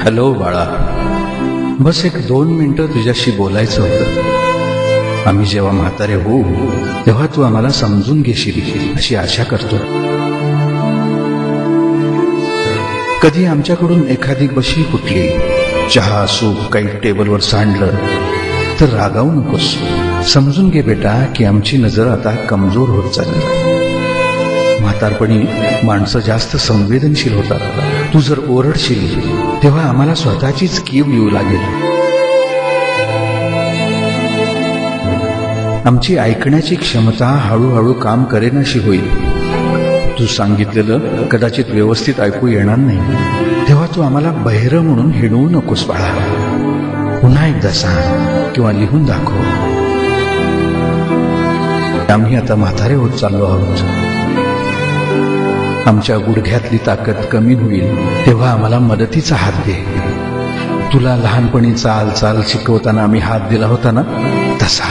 Hello बाळा, बस 1-2 मिनिटं तुझ्याशी बोलायचं होतं. आम्ही जेव्हा म्हातारे होऊ तेव्हा तू आम्हाला समजून घेशील अशी आशा करतो. कधी आमच्याकडून एखादी बशी फुटली, चहा सूप काही टेबलवर सांडलं तर रागावू नकोस. समजून घे बेटा की आमची नजर आता कमजोर होत चालली. म्हातारपणी माणसं जास्त संवेदनशील होतात. तू जर ओरडशील तेव्हा आम्हाला स्वतःचीच कीव येऊ लागेल. आमची ऐकण्याची क्षमता हळूहळू काम करेनाशी होईल. तू सांगितलेलं कदाचित व्यवस्थित ऐकू येणार नाही, तेव्हा तू आम्हाला बहिरं म्हणून हिणवू नकोस बाळा. पुन्हा एकदा सांग किंवा लिहून दाखव. आम्ही आता म्हातारे होत चाललो आहोत. आमच्या गुडघ्यातली ताकद कमी होईल तेव्हा आम्हाला मदतीचा हात दे. तुला लहानपणी चाल शिकवताना आम्ही हात दिला होता ना, तसा.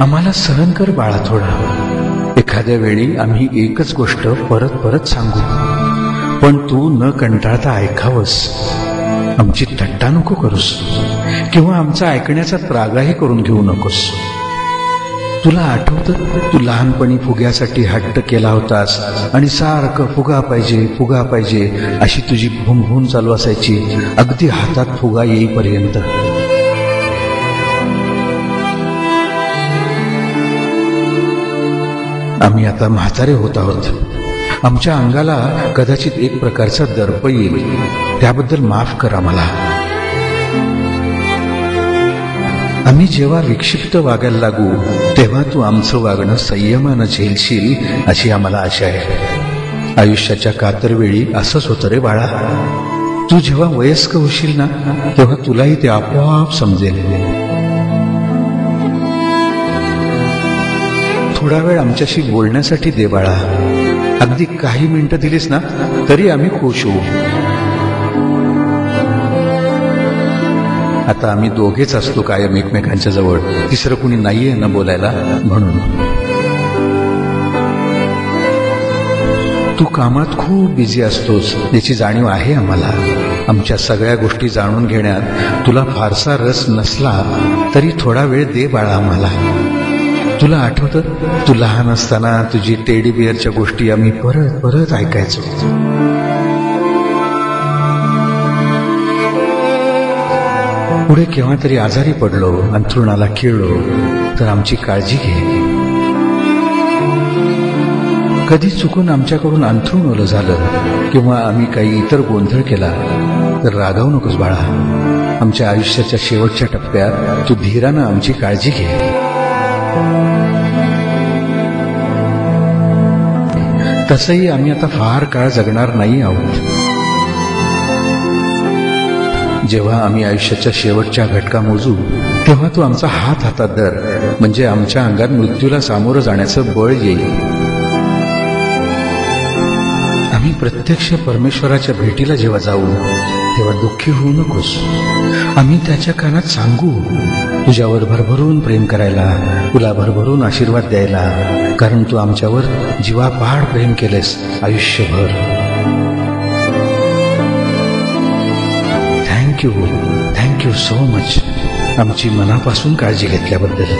आम्हाला सहन कर बाळा थोडा. एखाद्या वेळी आम्ही एकच गोष्ट परत परत सांगू, पण तू न कंटाळता ऐकावंस. आमची थट्टा नको करूस किंवा आमचा ऐकण्याचा त्रागाही करून घेऊ नकोस. तुला आठवतं तू लहानपणी फुग्यासाठी हट्ट केला होतास आणि सारखं फुगा पाहिजे अशी तुझी भुमभुम चालू असायची, अगदी हातात फुगा येईपर्यंत. आम्ही आता म्हातारे होत आहोत. आमच्या अंगाला कदाचित एक प्रकारचा दर्प येईल, त्याबद्दल माफ कर आम्हाला. आम्ही जेव्हा विक्षिप्त वागायला लागू तेव्हा तू आमचं वागणं संयमानं झेलशील अशी आम्हाला आशा आहे. आयुष्याच्या कातरवेळी असंच होतं रे बाळा. तू जेव्हा वयस्क होशील ना तेव्हा तुलाही ते आपोआप समजेल. थोडा वेळ आमच्याशी बोलण्यासाठी दे बाळा. अगदी काही मिनिटं दिलीस ना तरी आम्ही खुश होऊ. आता आम्ही दोघेच असतो कायम एकमेकांच्या जवळ, तिसरं कुणी नाहीये ना बोलायला म्हणून. तू कामात खूप बिझी असतोस याची जाणीव आहे आम्हाला. आमच्या सगळ्या गोष्टी जाणून घेण्यात तुला फारसा रस नसला तरी थोडा वेळ दे बाळा आम्हाला. तुला आठवतं तू लहान असताना तुझी टेडी बिअरच्या गोष्टी आम्ही परत परत ऐकायचो. पुढे केव्हा तरी आजारी पडलो, अंथरुणाला खिळलो तर आमची काळजी घे. कधी चुकून आमच्याकडून अंथरुण ओलं झालं किंवा आम्ही काही इतर गोंधळ केला तर रागावू नकोस बाळा. आमच्या आयुष्याच्या शेवटच्या टप्प्यात तू धीरानं आमची काळजी घे. तसंही आम्ही आता फार काळ जगणार नाही आहोत. जेव्हा आम्ही आयुष्याच्या शेवटच्या घटका मोजू तेव्हा तू आमचा हात हातात धर, म्हणजे आमच्या अंगात मृत्यूला सामोरं जाण्याचं बळ येईल. आम्ही प्रत्यक्ष परमेश्वराच्या भेटीला जेव्हा जाऊ तेव्हा दुःखी होऊ नकोस. आम्ही त्याच्या कानात सांगू तुझ्यावर भरभरून प्रेम करायला, तुला भरभरून आशीर्वाद द्यायला, कारण तू आमच्यावर जीवापाड प्रेम केलेस आयुष्यभर. थँक्यू सो मच आमची मनापासून काळजी घेतल्याबद्दल.